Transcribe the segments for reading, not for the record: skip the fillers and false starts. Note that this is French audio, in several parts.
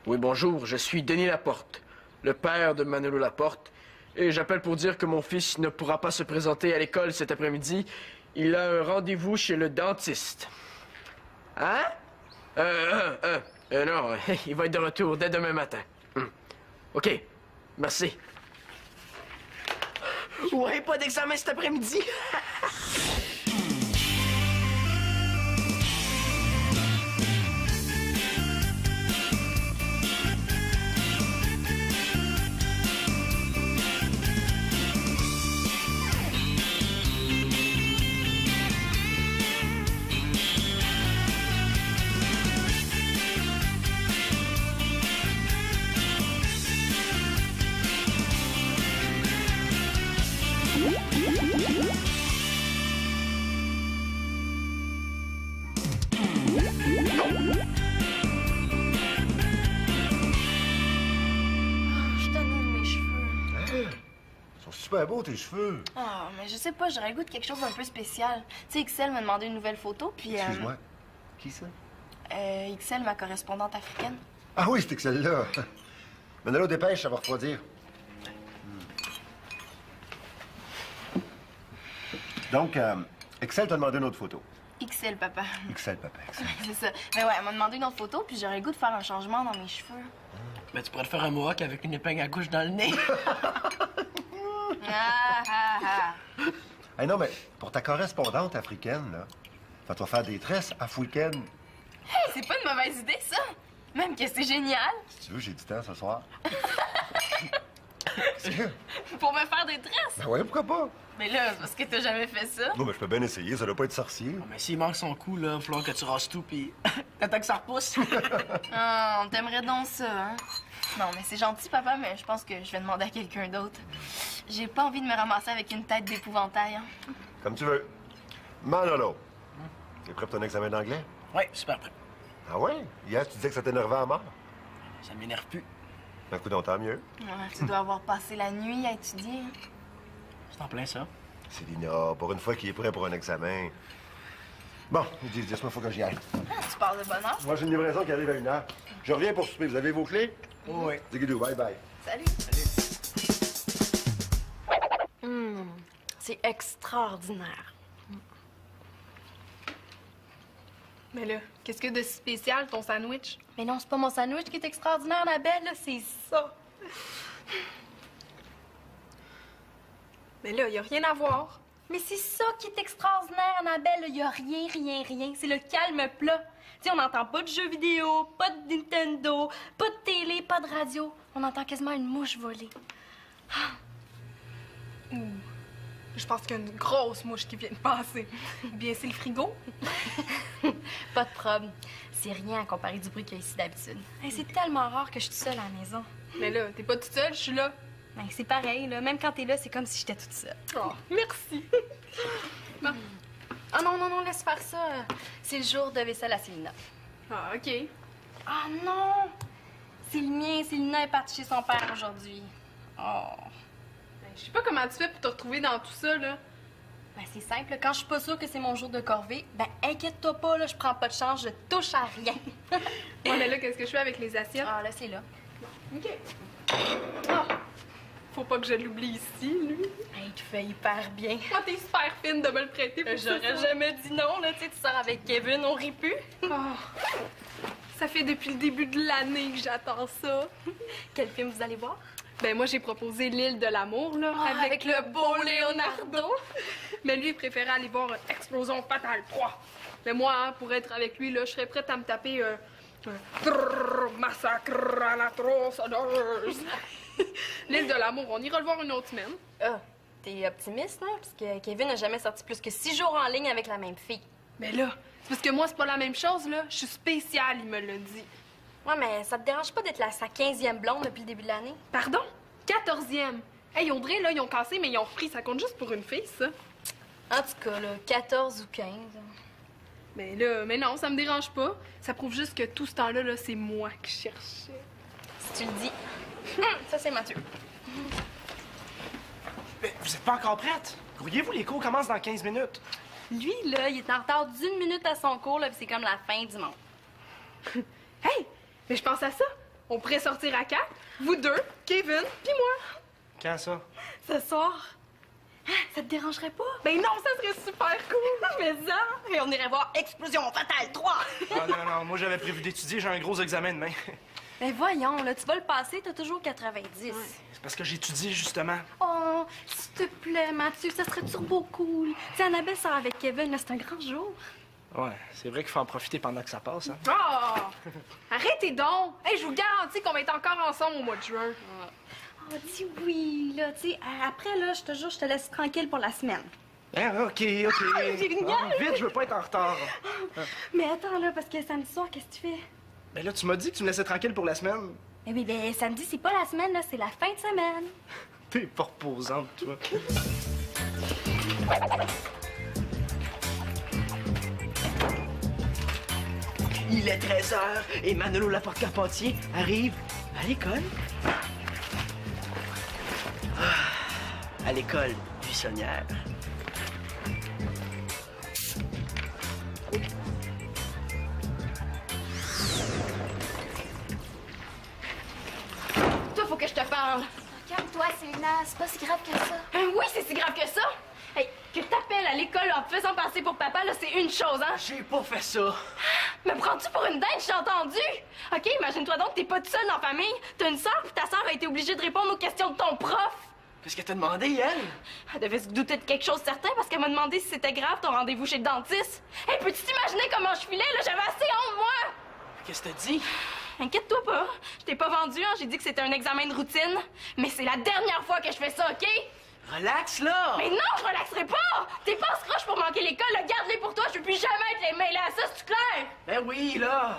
Oui, bonjour, je suis Denis Laporte, le père de Manolo Laporte, et j'appelle pour dire que mon fils ne pourra pas se présenter à l'école cet après-midi. Il a un rendez-vous chez le dentiste. Hein? Non, il va être de retour dès demain matin. OK, merci. Ouais, pas d'examen cet après-midi. Super beau tes cheveux. Ah, mais je sais pas, j'aurais le goût de quelque chose d'un peu spécial. Tu sais, XL m'a demandé une nouvelle photo, puis... Excuse-moi. Qui ça? XL, ma correspondante africaine. Ah oui, c'était celle-là. Manolo, dépêche, ça va refroidir. Donc, Excel t'a demandé une autre photo. XL, papa. Excel, papa, Excel. C'est ça. Mais ouais, elle m'a demandé une autre photo, puis j'aurais le goût de faire un changement dans mes cheveux. Mais tu pourrais te faire un mohawk avec une épingle à couche dans le nez. Hey, non, mais pour ta correspondante africaine, là, va-toi faire des tresses africaines. Hey, c'est pas une mauvaise idée, ça! Même que c'est génial! Si tu veux, j'ai du temps ce soir. Qu'est-ce que... Pour me faire des tresses! Ben ouais, pourquoi pas? Mais là, c'est parce que t'as jamais fait ça. Non, mais je peux bien essayer, ça doit pas être sorcier. Mais s'il manque son coup, là, il va falloir que tu rasses tout, puis t'attends que ça repousse. Ah, t'aimerais donc ça, hein? Non, mais c'est gentil, papa, mais je pense que je vais demander à quelqu'un d'autre. J'ai pas envie de me ramasser avec une tête d'épouvantail, hein? Comme tu veux. Manolo, t'es prêt pour ton examen d'anglais? Oui, super prêt. Ah ouais? Hier, tu disais que ça t'énervait à mort. Ça m'énerve plus. Un coup tant mieux. Ouais, tu dois avoir passé la nuit à étudier, hein? C'est en plein ça. Célina, pour une fois qu'il est prêt pour un examen. Bon, dis-moi, il faut que j'y aille. Ah, tu parles de bonheur? Moi, j'ai une livraison qui arrive à 1h. Je reviens pour souper. Vous avez vos clés? Oui. Zigidou, bye bye. Salut! C'est extraordinaire. Mais là, qu'est-ce que de si spécial, ton sandwich? Mais non, c'est pas mon sandwich qui est extraordinaire, la belle, là, c'est ça. Mais là, y a rien à voir. Mais c'est ça qui est extraordinaire, Annabelle. Il y a rien, rien, rien. C'est le calme plat. Tu sais, on n'entend pas de jeux vidéo, pas de Nintendo, pas de télé, pas de radio. On entend quasiment une mouche voler. Je pense qu'il y a une grosse mouche qui vient de passer. Ou bien c'est le frigo. Pas de problème. C'est rien à comparer du bruit qu'il y a ici d'habitude. Hey, c'est tellement rare que je suis toute seule à la maison. Mais là, t'es pas toute seule, je suis là. Ben, c'est pareil, là. Même quand t'es là, c'est comme si j'étais toute seule. Oh, merci. Bon. Ah non, non, non, laisse faire ça. C'est le jour de vaisselle à Célina. Ah, OK. Ah non! C'est le mien, Célina est partie chez son père aujourd'hui. Oh. Ben, je sais pas comment tu fais pour te retrouver dans tout ça, là. Ben, c'est simple. Quand je suis pas sûre que c'est mon jour de corvée, ben, inquiète-toi pas, là, je prends pas de chance, je touche à rien. Ouais, mais là, qu'est-ce que je fais avec les assiettes? Ah, là, c'est là. OK. Ah! Faut pas que je l'oublie ici, lui. Hey, tu fais hyper bien. Moi, t'es super fine de me le prêter pour J'aurais jamais dit non, là. Tu sais, tu sors avec Kevin, on rit plus. Oh. Ça fait depuis le début de l'année que j'attends ça. Quel film vous allez voir? Ben moi, j'ai proposé L'île de l'amour, là, avec le beau Leonardo. Mais lui, il préférait aller voir Explosion Fatale 3. Mais moi, hein, pour être avec lui, là, je serais prête à me taper Massacre à la tronçonneuse. L'île de l'amour, on ira le voir une autre semaine. Ah, t'es optimiste, hein? Parce que Kevin n'a jamais sorti plus que 6 jours en ligne avec la même fille. Mais là, c'est parce que moi, c'est pas la même chose, là. Je suis spéciale, il me l'a dit. Ouais, mais ça te dérange pas d'être sa 15e blonde depuis le début de l'année? Pardon? 14e. Hey, Audrey, là, ils ont cassé, mais ils ont repris. Ça compte juste pour une fille, ça. En tout cas, là, 14 ou 15. Mais là, mais non, ça me dérange pas. Ça prouve juste que tout ce temps-là, là, c'est moi qui cherchais. Si tu le dis. Ça, c'est Mathieu. Mais vous êtes pas encore prête? Courriez-vous, les cours commencent dans 15 minutes. Lui, là, il est en retard d'1 minute à son cours, là, puis c'est comme la fin du monde. Hey! Mais je pense à ça. On pourrait sortir à 4, vous deux, Kevin, puis moi. Quand ça? Ce soir. Ah, ça te dérangerait pas? Ben non, ça serait super cool. Mais ça! Et on irait voir Explosion Fatale 3! Ah non, moi j'avais prévu d'étudier, j'ai un gros examen demain. Ben voyons, là, tu vas le passer, t'as toujours 90. C'est parce que j'étudie, justement. Oh, s'il te plaît, Mathieu, ça serait turbo cool. Tu sais, Annabelle sort avec Kevin, là, c'est un grand jour. Ouais, c'est vrai qu'il faut en profiter pendant que ça passe, hein. Oh! Arrêtez donc! Hey, je vous garantis qu'on va être encore ensemble au mois de juin. Oh, dis oui, là, tu sais, après, là, je te jure, je te laisse tranquille pour la semaine. Ah, OK. Génial! Ah, vite, je veux pas être en retard. Mais attends, là, parce que samedi soir, qu'est-ce que tu fais? Ben là, tu m'as dit que tu me laissais tranquille pour la semaine. Eh bien, ben, samedi, c'est pas la semaine, là, c'est la fin de semaine. T'es pas reposante, toi. Il est 13h et Manolo Laporte-Carpentier arrive à l'école. À l'école buissonnière. Toi, faut que je te parle. Calme-toi, Célina, c'est pas si grave que ça. Oui, c'est si grave que ça. Hey, que t'appelles à l'école en te faisant passer pour papa, là, c'est une chose, hein? J'ai pas fait ça. Me prends-tu pour une dinde, j'ai entendu? OK, imagine-toi donc que t'es pas tout seul dans la famille. T'as une sœur, puis ta sœur a été obligée de répondre aux questions de ton prof. Qu'est-ce qu'elle t'a demandé, elle? Elle devait se douter de quelque chose de certain parce qu'elle m'a demandé si c'était grave ton rendez-vous chez le dentiste. Hey, peux-tu t'imaginer comment je filais, là? J'avais assez honte, moi! Qu'est-ce que t'as dit? Inquiète-toi pas. Je t'ai pas vendu, hein. J'ai dit que c'était un examen de routine. Mais c'est la dernière fois que je fais ça, OK? Relax, là! Mais non, je relaxerai pas! T'es pas ce croche pour manquer l'école, là. Garde-les pour toi. Je veux plus jamais être les mêlés à ça, c'est clair? Ben oui, là!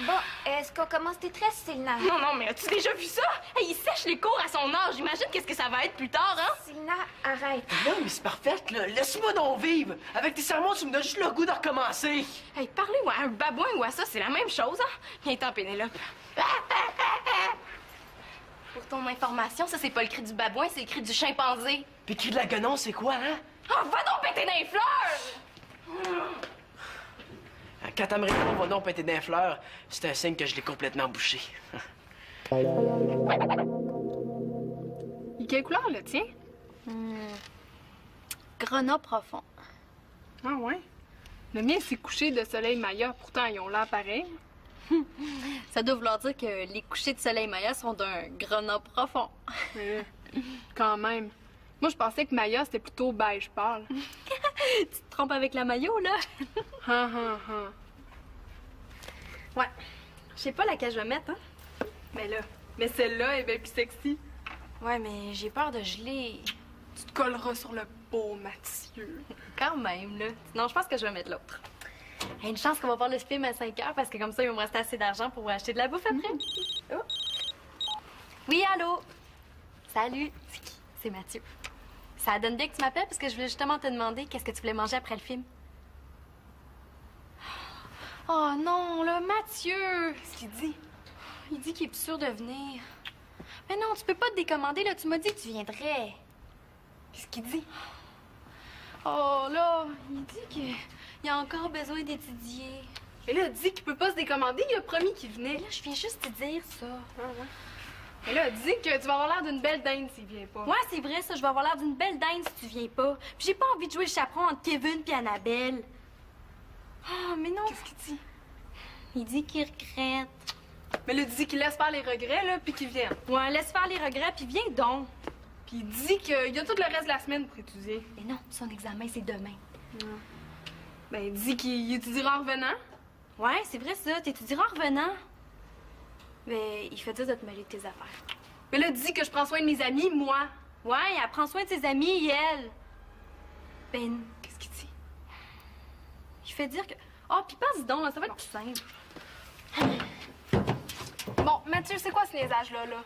Bon, est-ce qu'on commence tes tresses, Célina? Non, mais as-tu déjà vu ça? Hey, il sèche les cours à son âge. Imagine qu'est-ce que ça va être plus tard, hein? Célina, arrête. Non, mais c'est parfait, là. Laisse-moi donc vivre. Avec tes sermons, tu me donnes juste le goût de recommencer. Hey, parler ou à un babouin ou à ça, c'est la même chose, hein? Viens-t'en, Pénélope. Pour ton information, ça, c'est pas le cri du babouin, c'est le cri du chimpanzé. Puis cri de la guenon, c'est quoi, hein? Oh, va donc péter dans les fleurs! Quand elle me répond, va donc péter des fleurs, c'est un signe que je l'ai complètement bouché. Il est quelle couleur, le tien? Grenat profond. Ah ouais? Le mien, c'est couché de soleil Maya. Pourtant, ils ont l'air pareil. Ça doit vouloir dire que les couchers de soleil Maya sont d'un grenat profond. Mais là, quand même. Moi, je pensais que Maya, c'était plutôt beige pâle. Tu te trompes avec la maillot, là? Ouais. Je sais pas laquelle je vais mettre, hein? Mais celle-là est bien plus sexy. Ouais, mais j'ai peur de geler. Tu te colleras sur le beau Mathieu. Quand même, là. Non, je pense que je vais mettre l'autre. Une chance qu'on va voir le film à 5 heures parce que comme ça, il va me rester assez d'argent pour acheter de la bouffe après. Oh. Oui, allô? Salut. C'est qui? C'est Mathieu. Ça donne bien que tu m'appelles parce que je voulais justement te demander qu'est-ce que tu voulais manger après le film. Oh non, là, Mathieu! Qu'est-ce qu'il dit? Il dit qu'il est plus sûr de venir. Mais non, tu peux pas te décommander, là. Tu m'as dit que tu viendrais. Qu'est-ce qu'il dit? Oh là, il dit qu'il a encore besoin d'étudier. Et là, dis qu'il peut pas se décommander. Il a promis qu'il venait. Mais là, je viens juste te dire ça. Et là, dis que tu vas avoir l'air d'une belle dinde s'il vient pas. Ouais, c'est vrai, ça. Je vais avoir l'air d'une belle dinde si tu viens pas. Puis j'ai pas envie de jouer le chaperon entre Kevin et Annabelle. Oh, mais non. Qu'est-ce qu'il dit? Il dit qu'il regrette. Mais là, dis qu'il laisse faire les regrets, là, puis qu'il vienne. Ouais, laisse faire les regrets, puis viens donc. Puis il dit qu'il y a tout le reste de la semaine pour étudier. Mais non, son examen, c'est demain. Ben, dis qu'il étudiera en revenant. Ouais, c'est vrai ça. T'étudieras en revenant. Mais il fait dire de te mêler de tes affaires. Mais là, dis que je prends soin de mes amis, moi. Ouais, elle prend soin de ses amis, et elle. Ben, Qu'est-ce qu'il dit? il fait dire que... Oh, puis passe donc, là, ça va être plus simple. Bon, Mathieu, c'est quoi ce niaisage-là, là?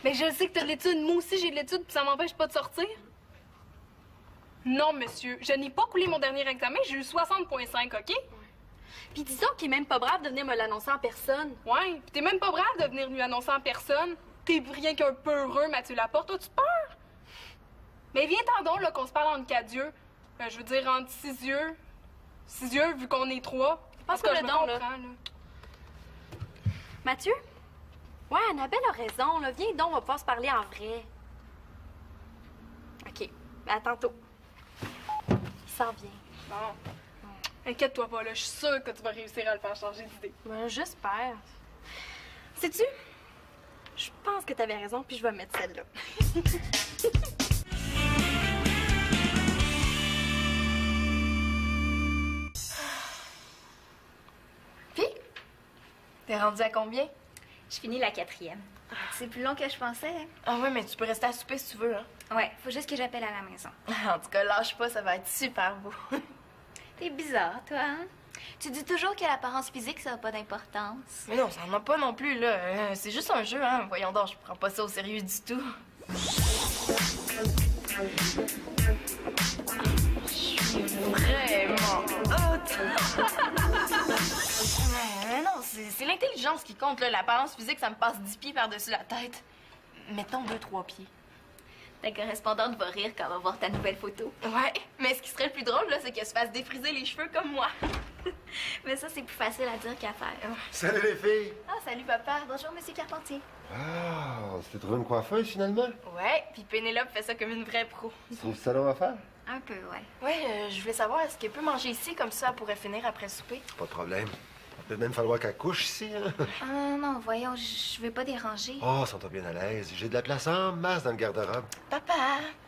Mais je sais que t'as de l'étude. Moi aussi, j'ai de l'étude, puis ça m'empêche pas de sortir. Non, monsieur. Je n'ai pas coulé mon dernier examen. J'ai eu 60,5, OK? Puis disons qu'il est même pas brave de venir me l'annoncer en personne. Ouais, puis t'es même pas brave de venir lui annoncer en personne. T'es rien qu'un peu heureux, Mathieu Laporte. As-tu peur? Mais viens-t'en donc, là, qu'on se parle entre 4 yeux. Je veux dire, entre 6 yeux. 6 yeux, vu qu'on est 3. Pense que que je le me don, là. comprends, là. Mathieu, Ouais, Annabelle a raison, là. Viens donc, on va pouvoir se parler en vrai. OK. À tantôt. Il s'en vient. Bon. Inquiète-toi pas, là. Je suis sûre que tu vas réussir à le faire changer d'idée. Ben, j'espère. Sais-tu? Je pense que t'avais raison, puis je vais mettre celle-là. Puis, t'es rendu à combien? Je finis la 4e. C'est plus long que je pensais. Ah ouais, mais tu peux rester à souper si tu veux, hein. Ouais, faut juste que j'appelle à la maison. En tout cas, lâche pas, ça va être super beau. T'es bizarre, toi, hein? Tu dis toujours que l'apparence physique, ça n'a pas d'importance. Mais non, ça en a pas non plus, là. C'est juste un jeu, hein. Voyons donc, je prends pas ça au sérieux du tout. Je suis vraiment hot. Mais non, c'est l'intelligence qui compte, là. L'apparence physique, ça me passe 10 pieds par-dessus la tête. Mettons 2-3 pieds. Ta correspondante va rire quand elle va voir ta nouvelle photo. Ouais, mais ce qui serait le plus drôle, là, c'est qu'elle se fasse défriser les cheveux comme moi. Mais ça, c'est plus facile à dire qu'à faire. Salut les filles! Ah, salut, papa. Bonjour, Monsieur Carpentier. Ah, c'était trouvé une coiffeuse finalement? Ouais, puis Pénélope fait ça comme une vraie pro. C'est du salon à faire? Un peu, ouais. Ouais, je voulais savoir, est-ce qu'elle peut manger ici, comme ça, elle pourrait finir après le souper? Pas de problème. Il va même falloir qu'elle couche ici, hein? Ah non, voyons, je veux pas déranger. Oh, sens-toi bien à l'aise. J'ai de la place en masse dans le garde-robe. Papa,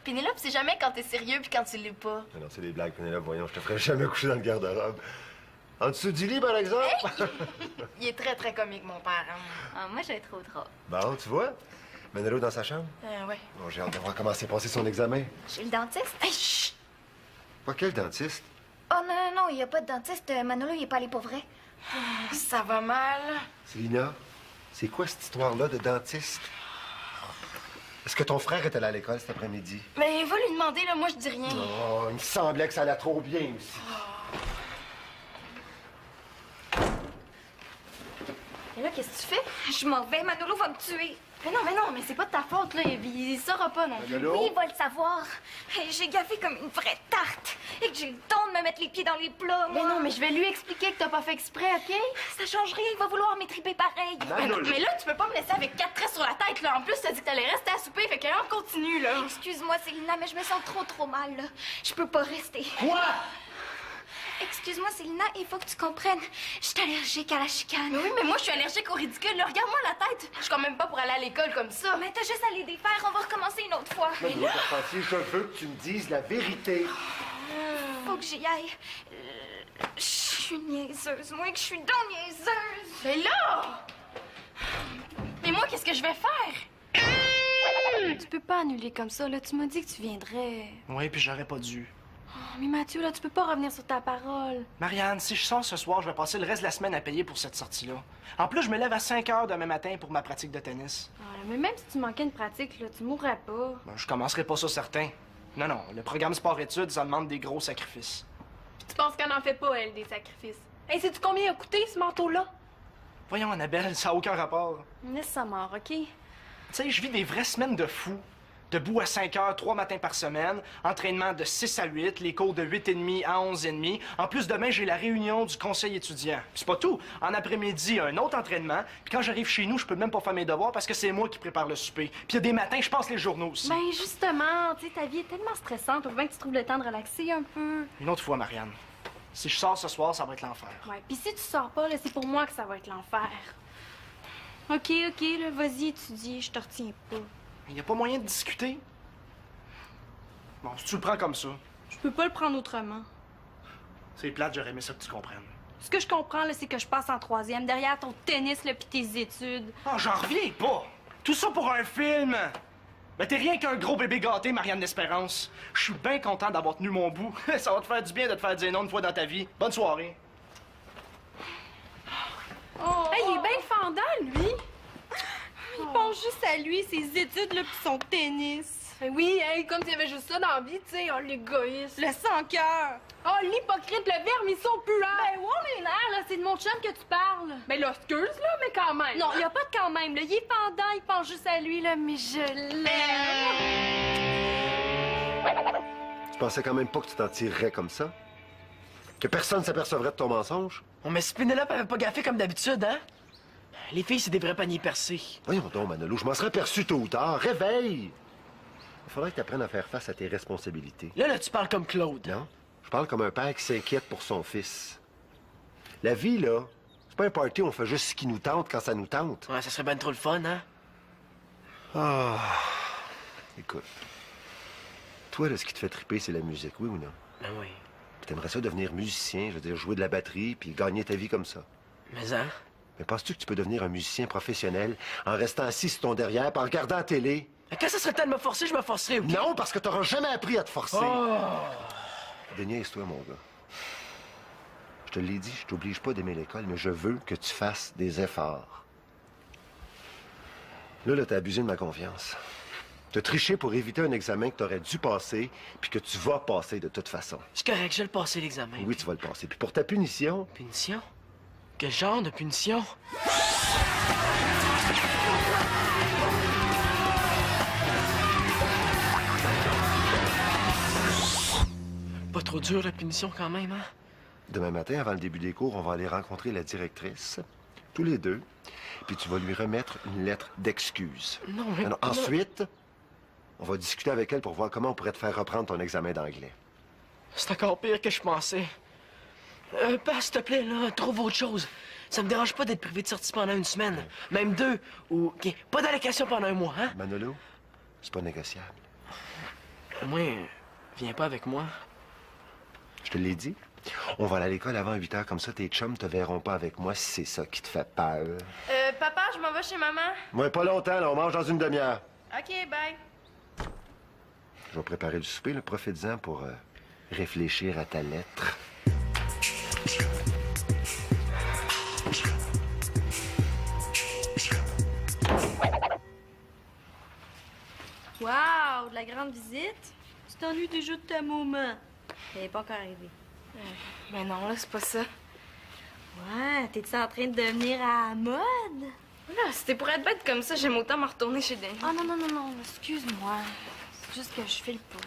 Pénélope, c'est jamais quand t'es sérieux puis quand tu l'es pas. Mais non, c'est des blagues, Pénélope. Voyons, je te ferai jamais coucher dans le garde-robe. En dessous du lit, par exemple? Il est très, très comique, mon père. Hein? Ah, moi, je le trouve drôle. Bon, tu vois? Manolo dans sa chambre? Ouais. Bon, j'ai hâte de voir comment s'est passé son examen. Chez le dentiste? Hey, chut! Pas quel dentiste? Oh non, non, non, il n'y a pas de dentiste. Manolo, il est pas allé pour vrai. Ça va mal. Célina, c'est quoi cette histoire-là de dentiste? Est-ce que ton frère est allé à l'école cet après-midi? Mais va lui demander, là, moi, je dis rien. Oh, il me semblait que ça allait trop bien aussi. Et là, qu'est-ce que tu fais? Je m'en vais, Manolo va me tuer. Mais non, mais c'est pas de ta faute, là. Il saura pas, non plus. Manolo? Oui, il va le savoir. J'ai gaffé comme une vraie tarte. Et que j'ai le temps de me mettre les pieds dans les plats, Mais moi. non, mais je vais lui expliquer que t'as pas fait exprès, OK? Ça change rien, il va vouloir m'étriper pareil. Mais là, tu peux pas me laisser avec 4 traits sur la tête, là. En plus, t'as dit que t'allais rester à souper, fait que là, on continue, là. Excuse-moi, Célina, mais je me sens trop mal, là. Je peux pas rester. Quoi? Excuse-moi, Célina, il faut que tu comprennes. Je suis allergique à la chicane. Mais oui, mais moi, je suis allergique au ridicule. Là, regarde-moi la tête. Je suis quand même pas pour aller à l'école comme ça. Mais t'as juste à les défaire, on va recommencer une autre fois. Manolo Carpentier, je veux que tu me dises la vérité. Faut que j'y aille. Je suis niaiseuse, moi que je suis donc niaiseuse. Mais là! Mais moi, qu'est-ce que je vais faire? Tu peux pas annuler comme ça, là. Tu m'as dit que tu viendrais. Oui, puis j'aurais pas dû. Oh, mais Mathieu, là, tu peux pas revenir sur ta parole. Marianne, si je sors ce soir, je vais passer le reste de la semaine à payer pour cette sortie-là. En plus, je me lève à 5 heures demain matin pour ma pratique de tennis. Ah, mais même si tu manquais une pratique, là, tu mourrais pas. Ben, je commencerai pas ça certain. Non, le programme sport-études, ça demande des gros sacrifices. Puis tu penses qu'elle n'en fait pas, elle, des sacrifices. Hey, sais-tu combien il a coûté, ce manteau-là? Voyons, Annabelle, ça a aucun rapport. Laisse ça mort, OK? Tu sais, je vis des vraies semaines de fou. Debout à 5 heures, 3 matins par semaine, entraînement de 6 à 8, les cours de 8h30 à 11h30. En plus, demain, j'ai la réunion du conseil étudiant. Puis c'est pas tout. En après-midi, un autre entraînement. Puis quand j'arrive chez nous, je peux même pas faire mes devoirs parce que c'est moi qui prépare le souper. Puis il y a des matins, je passe les journaux aussi. Ben, justement, tu sais, ta vie est tellement stressante. Faut bien que tu trouves le temps de relaxer un peu. Une autre fois, Marianne. Si je sors ce soir, ça va être l'enfer. Ouais, puis si tu sors pas, là, c'est pour moi que ça va être l'enfer. OK, là, vas-y, étudie, je te retiens pas. Il n'y a pas moyen de discuter. Bon, si tu le prends comme ça, Je peux pas le prendre autrement. c'est plate, j'aurais aimé ça que tu comprennes. Ce que je comprends, là, c'est que je passe en 3e, derrière ton tennis, là, pis tes études. Oh, j'en reviens pas! Tout ça pour un film! Mais t'es rien qu'un gros bébé gâté, Marianne d'Espérance. Je suis bien content d'avoir tenu mon bout. Ça va te faire du bien de te faire dire non une fois dans ta vie. Bonne soirée. Hey, il est bien fendant, lui! Il pense juste à lui, ses études, là, pis son tennis. Ben oui, hey, comme s'il y avait juste ça dans la vie, tu sais. Oh, l'égoïste. Le sans-cœur. Oh, l'hypocrite, le vermisseau puant. Ben, wow, les nerfs, là, c'est de mon chum que tu parles. Ben là, excuse, là, mais quand même. Non, il y a pas de quand même, là. Il est pendant, il pense juste à lui, là, mais je l'aime. Tu pensais quand même pas que tu t'en tirerais comme ça? Que personne s'apercevrait de ton mensonge? Oh, mais si Pénélope avait pas gaffé comme d'habitude, hein? Les filles, c'est des vrais paniers percés. Voyons donc, Manolo, je m'en serais perçu tôt ou tard. Réveille! Il faudrait que tu apprennes à faire face à tes responsabilités. Là, tu parles comme Claude. Non? Je parle comme un père qui s'inquiète pour son fils. La vie, là, c'est pas un party où on fait juste ce qui nous tente quand ça nous tente. Ouais, ça serait bien trop le fun, hein? Ah... Écoute, toi, là, ce qui te fait triper, c'est la musique, oui ou non? Ben oui. Puis t'aimerais ça devenir musicien, je veux dire, jouer de la batterie, puis gagner ta vie comme ça. Mais hein? Mais penses-tu que tu peux devenir un musicien professionnel en restant assis sur ton derrière, puis en regardant la télé? Mais quand ça serait le temps de me forcer, je me forcerais, OK? Non, parce que t'auras jamais appris à te forcer. Oh! Déniaise-toi, mon gars. Je te l'ai dit, je t'oblige pas d'aimer l'école, mais je veux que tu fasses des efforts. Là, t'as abusé de ma confiance. T'as triché pour éviter un examen que t'aurais dû passer, puis que tu vas passer de toute façon. C'est correct, je vais le passer, l'examen. Oui, tu vas le passer. Puis pour ta punition... Punition? Quel genre de punition? Pas trop dur, la punition, quand même, hein? Demain matin, avant le début des cours, on va aller rencontrer la directrice, tous les deux, puis tu vas lui remettre une lettre d'excuse. Non, mais... Alors, ensuite, on va discuter avec elle pour voir comment on pourrait te faire reprendre ton examen d'anglais. C'est encore pire que je pensais. Pas, s'il te plaît, là, trouve autre chose. Ça me dérange pas d'être privé de sortie pendant une semaine. Même 2. Ou, OK, pas d'allocation pendant 1 mois, hein? Manolo, c'est pas négociable. Au moins, viens pas avec moi. Je te l'ai dit. On va aller à l'école avant 8 heures, comme ça tes chums te verront pas avec moi si c'est ça qui te fait peur. Papa, je m'en vais chez maman. Moi, pas longtemps, là, on mange dans une demi-heure. OK, bye. Je vais préparer le souper, là, profite-en pour réfléchir à ta lettre. Wow, de la grande visite? Tu t'ennuies déjà de ta maman. Elle n'est pas encore arrivée. Mais non, là, c'est pas ça. Ouais, t'es-tu en train de devenir à la mode? Là, c'était pour être bête comme ça, j'aime autant me retourner chez Denis. Oh non, excuse-moi. C'est juste que je file pas.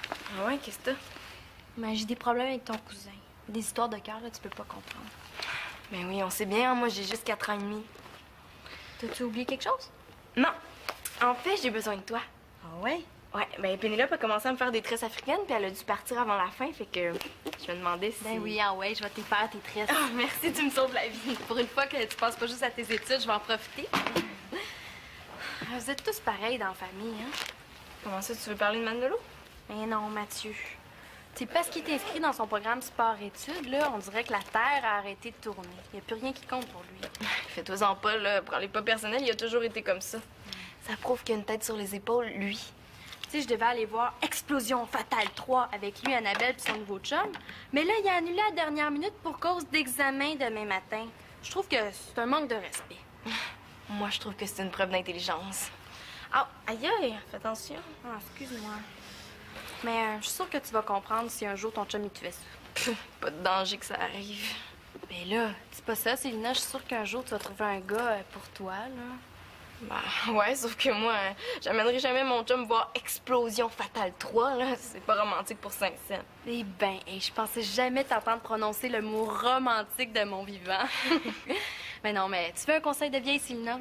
Ah ouais, qu'est-ce que t'as? Mais j'ai des problèmes avec ton cousin. Des histoires de cœur, là, tu peux pas comprendre. Ben oui, on sait bien, hein, moi j'ai juste 4 ans et demi. T'as-tu oublié quelque chose? Non. En fait, j'ai besoin de toi. Ah ouais? Ouais, ben Pénélope a commencé à me faire des tresses africaines, puis elle a dû partir avant la fin, fait que je me demandais si... Ben oui, ah ouais, je vais te faire tes tresses. Ah, merci, tu me sauves la vie. Pour une fois que tu passes pas juste à tes études, je vais en profiter. Vous êtes tous pareils dans la famille, hein? Comment ça, tu veux parler de Manolo? Mais non, Mathieu. C'est parce qu'il est inscrit dans son programme sport-études, là, on dirait que la Terre a arrêté de tourner. Il n'y a plus rien qui compte pour lui. Fais-toi-en pas, là. Prends-les pas personnels, il a toujours été comme ça. Ça prouve qu'il a une tête sur les épaules, lui. Tu sais, je devais aller voir Explosion Fatale 3 avec lui, Annabelle puis son nouveau chum. Mais là, il a annulé à la dernière minute pour cause d'examen demain matin. Je trouve que c'est un manque de respect. Moi, je trouve que c'est une preuve d'intelligence. Ah, aïe, aïe, fais attention. Ah, excuse-moi. Mais je suis sûre que tu vas comprendre si un jour ton chum il te fait ça. Pas de danger que ça arrive. Ben là, dis pas ça, Célina. Je suis sûre qu'un jour tu vas trouver un gars pour toi, là. Ben, ouais, sauf que moi, j'amènerai jamais mon chum voir Explosion Fatale 3, là. C'est pas romantique pour Saint-Saëns. Eh ben, je pensais jamais t'entendre prononcer le mot romantique de mon vivant. Mais non, mais tu veux un conseil de vieille, Célina?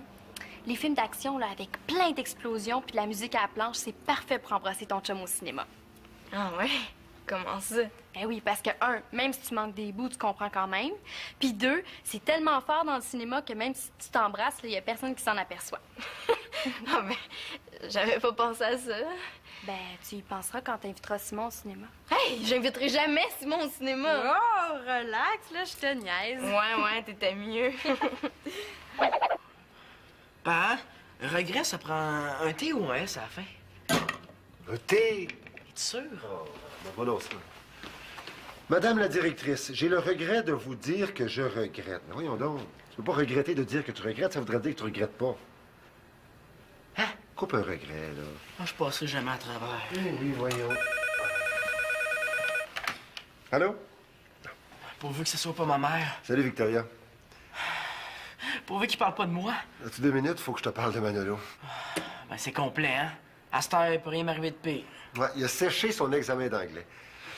Les films d'action, là, avec plein d'explosions puis de la musique à la planche, c'est parfait pour embrasser ton chum au cinéma. Ah ouais? Comment ça? Ben oui, parce que, 1, même si tu manques des bouts, tu comprends quand même. Puis 2, c'est tellement fort dans le cinéma que même si tu t'embrasses, il y a personne qui s'en aperçoit. Ah ben, j'avais pas pensé à ça. Ben, tu y penseras quand t'inviteras Simon au cinéma. Hey, j'inviterai jamais Simon au cinéma. Oh, relax, là, je te niaise. Ouais, t'étais mieux. Pa, regret, ça prend un T ou un S à la fin? Un thé! Es-tu sûr? Oh, ben voilà ça. Madame la directrice, j'ai le regret de vous dire que je regrette. Mais voyons donc, tu peux pas regretter de dire que tu regrettes, ça voudrait dire que tu regrettes pas. Hein? Coupe un regret, là. Moi, je passerai jamais à travers. Oui, voyons. Allô? Pourvu que ce soit pas ma mère. Salut, Victoria. Pourvu qu'il parle pas de moi. As-tu 2 minutes? Faut que je te parle de Manolo. Ben, c'est complet, hein? À cette heure, il peut rien m'arriver de pire. Ouais, il a séché son examen d'anglais.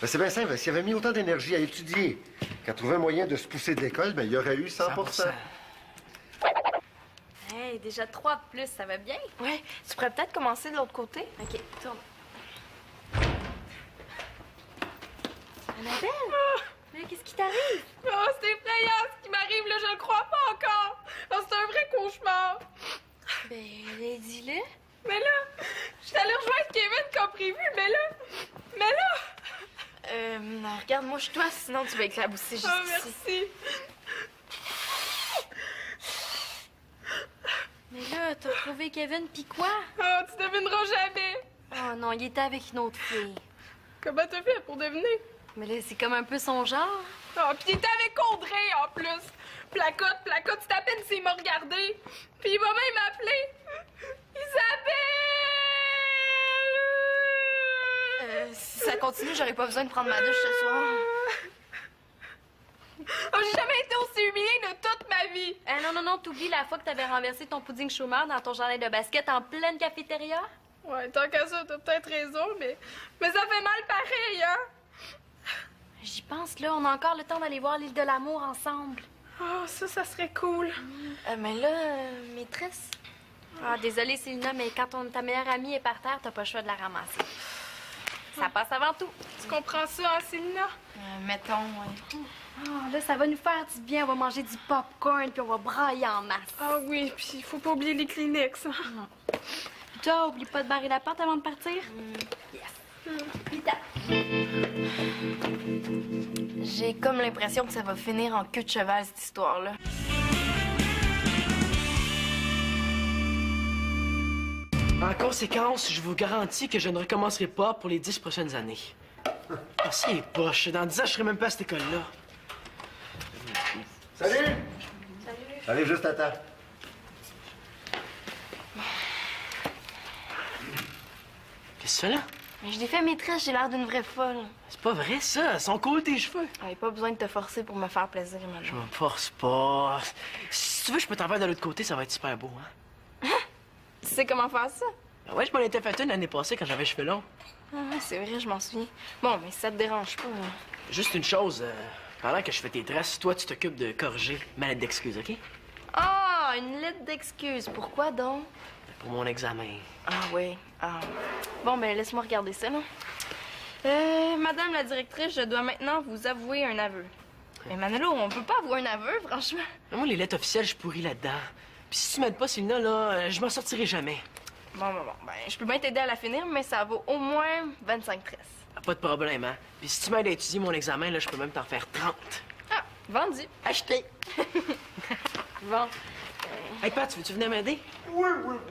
Ben, c'est bien simple. S'il avait mis autant d'énergie à étudier qu'à trouver un moyen de se pousser de l'école, ben, il y aurait eu 100%. 100%. Hey, déjà 3 de plus, ça va bien? Ouais, tu pourrais peut-être commencer de l'autre côté. OK, tourne. Annabelle? Mais qu'est-ce qui t'arrive? Oh, c'est effrayant ce qui m'arrive, là, je le crois pas encore. Oh, c'est un vrai cauchemar. Ben, dis-le. Mais là, je suis allée rejoindre Kevin comme prévu, mais là... Regarde-moi, je toi, sinon tu vas éclabousser juste Oh, ici. merci. Mais là, t'as trouvé Kevin, pis quoi? Oh, tu devineras jamais. Oh non, il était avec une autre fille. Comment t'as fait pour deviner? Mais là, c'est comme un peu son genre. Oh, pis il était avec Audrey, en plus. Placote, c'est à peine s'il m'a regardé. Puis il m'a même appelé. Isabelle! Si ça continue, j'aurais pas besoin de prendre ma douche ce soir. Oh, j'ai jamais été aussi humiliée de toute ma vie. Non, t'oublies la fois que t'avais renversé ton pudding chômeur dans ton jardin de basket en pleine cafétéria? Ouais, tant qu'à ça, t'as peut-être raison, mais ça fait mal pareil, hein? J'y pense, là, on a encore le temps d'aller voir l'île de l'amour ensemble. Oh, ça serait cool. Mais là, maîtresse... Ah, désolée, Célina, mais quand ta meilleure amie est par terre, t'as pas le choix de la ramasser. Ça passe avant tout. Tu comprends ça, hein, Célina? Mettons, ouais. Ah, là, ça va nous faire du bien. On va manger du popcorn, puis on va brailler en masse. Ah oui, puis il faut pas oublier les Kleenex. Hein? Toi, oublie pas de barrer la porte avant de partir. Vita. J'ai comme l'impression que ça va finir en queue de cheval, cette histoire-là. En conséquence, je vous garantis que je ne recommencerai pas pour les 10 prochaines années. Ah, c'est poche. Dans 10 ans, je serai même pas à cette école-là. Salut! Salut! J'arrive juste à temps. Qu'est-ce que tu fais là? Mais je l'ai fait maîtresse, j'ai l'air d'une vraie folle. C'est pas vrai, ça. Ils sont cool, tes cheveux. J'avais pas besoin de te forcer pour me faire plaisir, Je madame. me force pas. Si tu veux, je peux t'en faire de l'autre côté, ça va être super beau, hein? Tu sais comment faire ça? Ben ouais, je m'en étais fait une l'année passée quand j'avais les cheveux longs. Ah, c'est vrai, je m'en souviens. Bon, mais si ça te dérange pas. Juste une chose, pendant que je fais tes tresses, toi, tu t'occupes de corriger ma lettre d'excuse, OK? Ah, une lettre d'excuse. Pourquoi donc? Pour mon examen. Ah oui. Ah. Bon, ben laisse-moi regarder ça, là. Madame la directrice, je dois maintenant vous avouer un aveu. Mais Manolo, on peut pas avouer un aveu, franchement. Moi, les lettres officielles, je pourris là-dedans. Puis si tu m'aides pas, Célina, là, je m'en sortirai jamais. Bon. Ben, je peux bien t'aider à la finir, mais ça vaut au moins 25 tresses. Ah, pas de problème, hein? Puis si tu m'aides à étudier mon examen, là, je peux même t'en faire 30. Ah, vendu. Acheté! Bon. Hey, Pat, veux-tu venir m'aider?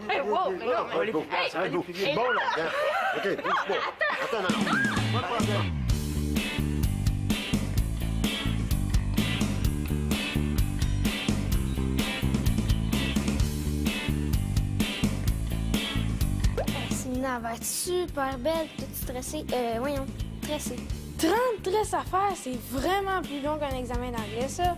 Hey, wow, mais non, mais... Allez, Hey, Ça va être beau. Bon, là. Regarde. OK, bouge pas. Attends, non. Pas de problème. Célina va être super belle, toute stressée. Voyons, stressée. 30 tresses à faire, c'est vraiment plus long qu'un examen d'anglais, ça.